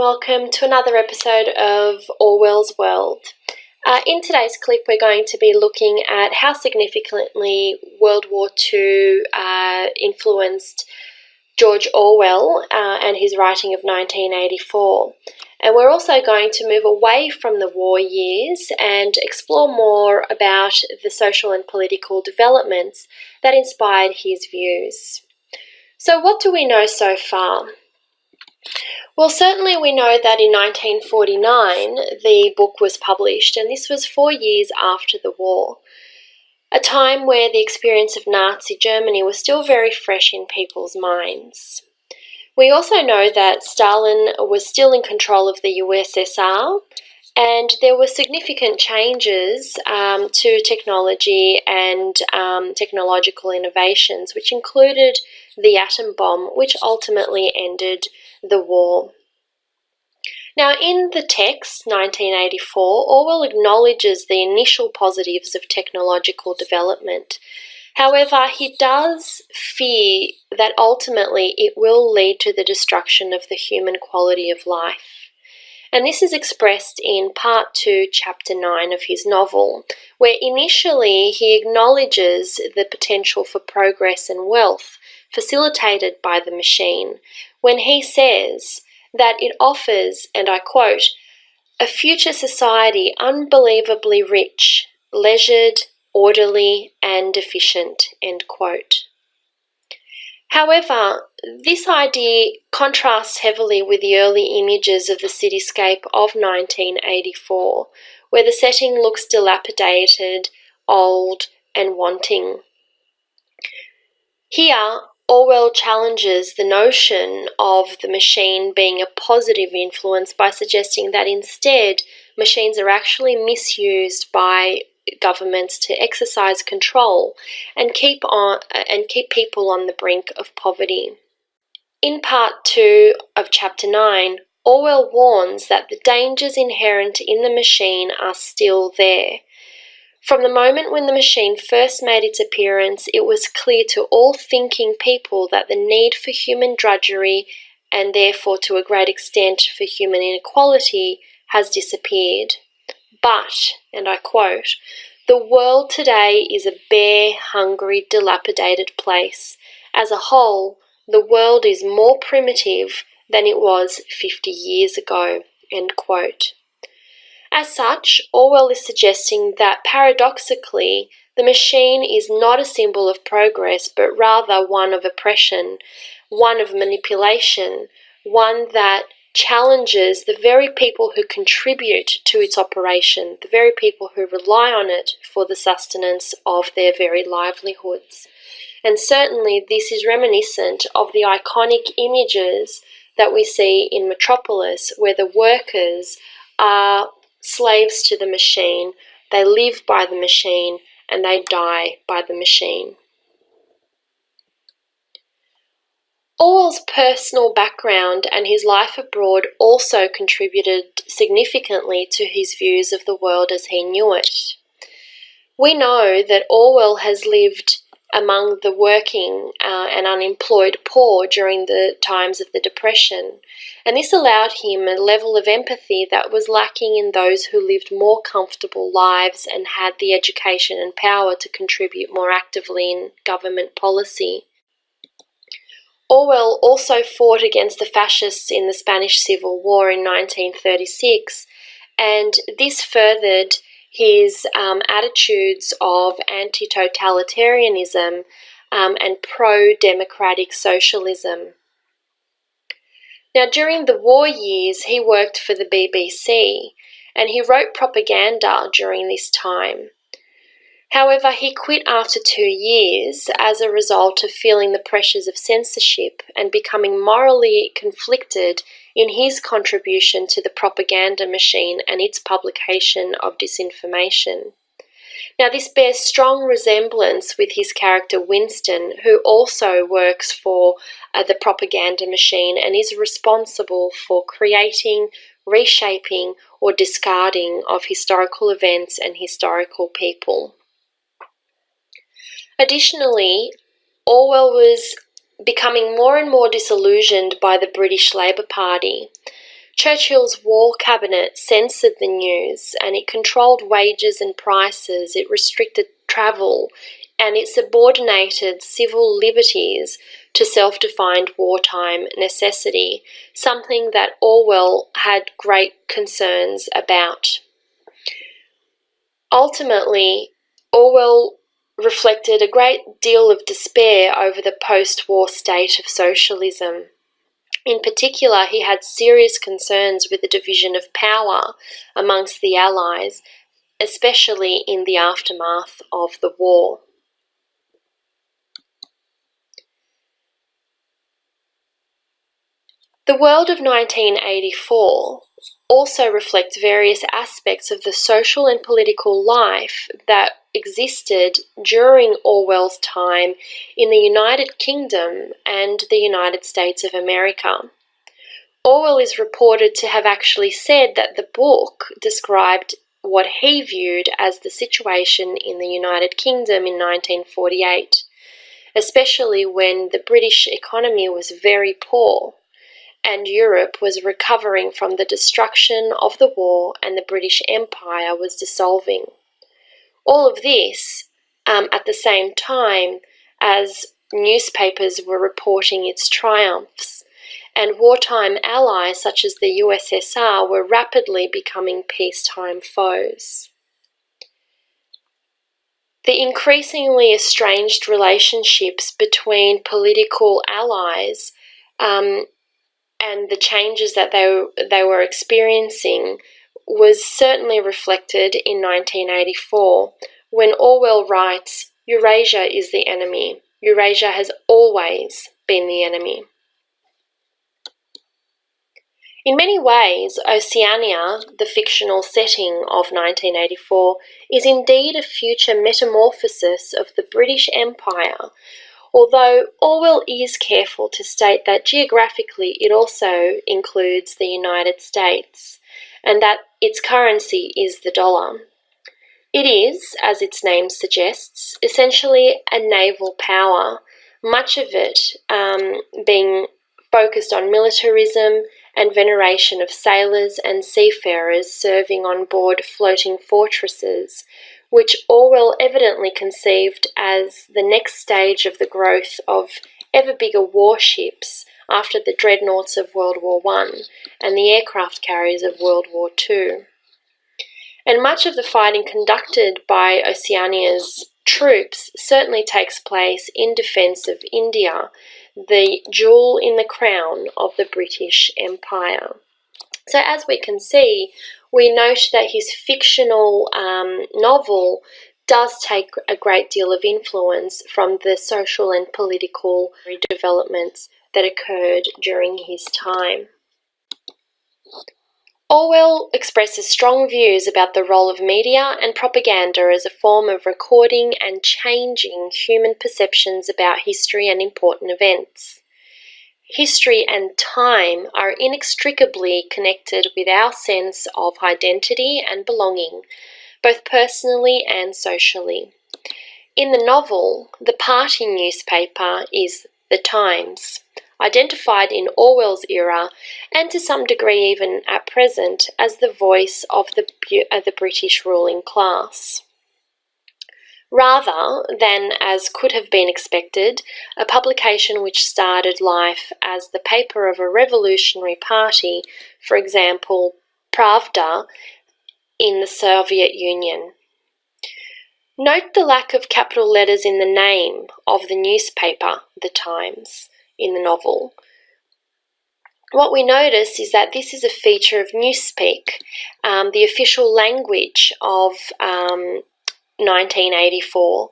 welcome to another episode of Orwell's World. In today's clip, we're going to be looking at how significantly World War II influenced George Orwell and his writing of 1984. And we're also going to move away from the war years and explore more about the social and political developments that inspired his views. So what do we know so far? Well, certainly we know that in 1949 the book was published, and this was 4 years after the war, a time where the experience of Nazi Germany was still very fresh in people's minds. We also know that Stalin was still in control of the USSR, and there were significant changes to technology and technological innovations, which included the atom bomb, which ultimately ended the war. Now, in the text, 1984, Orwell acknowledges the initial positives of technological development. However, he does fear that ultimately it will lead to the destruction of the human quality of life. And this is expressed in Part 2, Chapter 9 of his novel, where initially he acknowledges the potential for progress and wealth facilitated by the machine, when he says that it offers, and I quote, "a future society unbelievably rich, leisured, orderly, and efficient," end quote. However, this idea contrasts heavily with the early images of the cityscape of 1984, where the setting looks dilapidated, old, and wanting. Here, Orwell challenges the notion of the machine being a positive influence by suggesting that instead machines are actually misused by governments to exercise control and keep people on the brink of poverty. In Part 2 of Chapter 9, Orwell warns that the dangers inherent in the machine are still there. From the moment when the machine first made its appearance, it was clear to all thinking people that the need for human drudgery, and therefore to a great extent for human inequality, has disappeared. But, and I quote, "the world today is a bare, hungry, dilapidated place. As a whole, the world is more primitive than it was 50 years ago," end quote. As such, Orwell is suggesting that paradoxically, the machine is not a symbol of progress, but rather one of oppression, one of manipulation, one that challenges the very people who contribute to its operation, the very people who rely on it for the sustenance of their very livelihoods. And certainly this is reminiscent of the iconic images that we see in Metropolis, where the workers are slaves to the machine, they live by the machine, and they die by the machine. Orwell's personal background and his life abroad also contributed significantly to his views of the world as he knew it. We know that Orwell has lived among the working and unemployed poor during the times of the Depression, and this allowed him a level of empathy that was lacking in those who lived more comfortable lives and had the education and power to contribute more actively in government policy. Orwell also fought against the fascists in the Spanish Civil War in 1936, and this furthered his attitudes of anti-totalitarianism and pro-democratic socialism. Now, during the war years, he worked for the BBC, and he wrote propaganda during this time. However, he quit after 2 years as a result of feeling the pressures of censorship and becoming morally conflicted in his contribution to the propaganda machine and its publication of disinformation. Now, this bears strong resemblance with his character Winston, who also works for the propaganda machine and is responsible for creating, reshaping, or discarding of historical events and historical people. Additionally, Orwell was becoming more and more disillusioned by the British Labour Party. Churchill's war cabinet censored the news, and it controlled wages and prices, it restricted travel, and it subordinated civil liberties to self-defined wartime necessity, something that Orwell had great concerns about. Ultimately, Orwell reflected a great deal of despair over the post-war state of socialism. In particular, he had serious concerns with the division of power amongst the Allies, especially in the aftermath of the war. The world of 1984 also reflects various aspects of the social and political life that existed during Orwell's time in the United Kingdom and the United States of America. Orwell is reported to have actually said that the book described what he viewed as the situation in the United Kingdom in 1948, especially when the British economy was very poor and Europe was recovering from the destruction of the war and the British Empire was dissolving. All of this at the same time as newspapers were reporting its triumphs, and wartime allies such as the USSR were rapidly becoming peacetime foes. The increasingly estranged relationships between political allies and the changes that they were experiencing was certainly reflected in 1984 when Orwell writes, "Eurasia is the enemy. Eurasia has always been the enemy." In many ways, Oceania, the fictional setting of 1984, is indeed a future metamorphosis of the British Empire, although Orwell is careful to state that geographically it also includes the United States, and that its currency is the dollar. It is, as its name suggests, essentially a naval power, much of it being focused on militarism and veneration of sailors and seafarers serving on board floating fortresses, which Orwell evidently conceived as the next stage of the growth of ever bigger warships after the dreadnoughts of World War I and the aircraft carriers of World War II. And much of the fighting conducted by Oceania's troops certainly takes place in defence of India, the jewel in the crown of the British Empire. So as we can see, we note that his fictional novel does take a great deal of influence from the social and political developments that occurred during his time. Orwell expresses strong views about the role of media and propaganda as a form of recording and changing human perceptions about history and important events. History and time are inextricably connected with our sense of identity and belonging, both personally and socially. In the novel, the party newspaper is The Times, identified in Orwell's era and to some degree even at present as the voice of the British ruling class. Rather than, as could have been expected, a publication which started life as the paper of a revolutionary party, for example, Pravda in the Soviet Union. Note the lack of capital letters in the name of the newspaper, The Times, in the novel. What we notice is that this is a feature of Newspeak, the official language of 1984,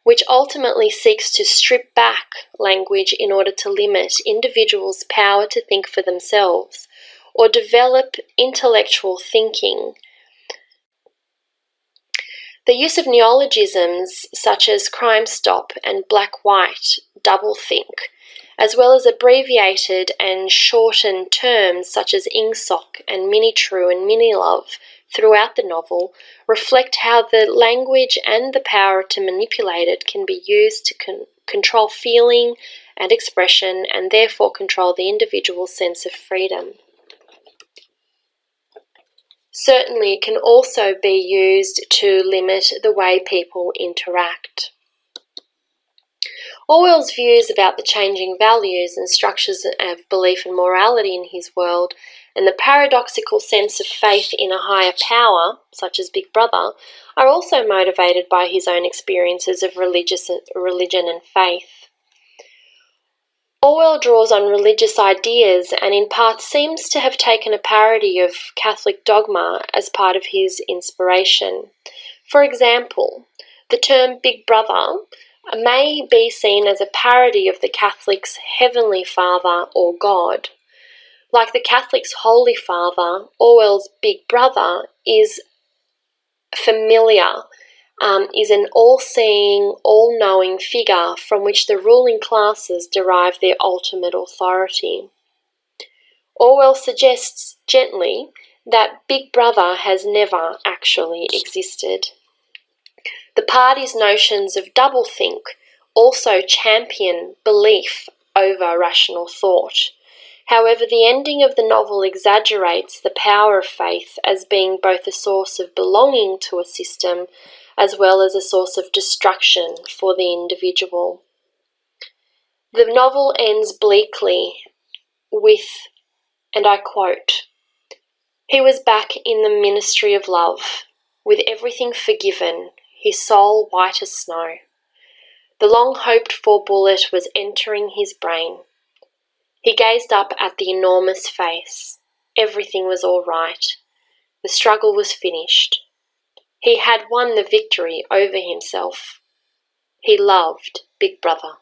which ultimately seeks to strip back language in order to limit individuals' power to think for themselves or develop intellectual thinking. The use of neologisms such as crime stop and black-white, doublethink, as well as abbreviated and shortened terms such as ingsoc and mini-true and mini-love throughout the novel, reflect how the language and the power to manipulate it can be used to control feeling and expression and therefore control the individual's sense of freedom. Certainly, it can also be used to limit the way people interact. Orwell's views about the changing values and structures of belief and morality in his world, and the paradoxical sense of faith in a higher power, such as Big Brother, are also motivated by his own experiences of religion and faith. Orwell draws on religious ideas and in part seems to have taken a parody of Catholic dogma as part of his inspiration. For example, the term Big Brother may be seen as a parody of the Catholic's Heavenly Father or God. Like the Catholic's Holy Father, Orwell's Big Brother is familiar, is an all-seeing, all-knowing figure from which the ruling classes derive their ultimate authority. Orwell suggests gently that Big Brother has never actually existed. The party's notions of doublethink also champion belief over rational thought. However, the ending of the novel exaggerates the power of faith as being both a source of belonging to a system as well as a source of destruction for the individual. The novel ends bleakly with, and I quote, "He was back in the ministry of love, with everything forgiven, his soul white as snow. The long-hoped-for bullet was entering his brain. He gazed up at the enormous face. Everything was all right. The struggle was finished. He had won the victory over himself. He loved Big Brother."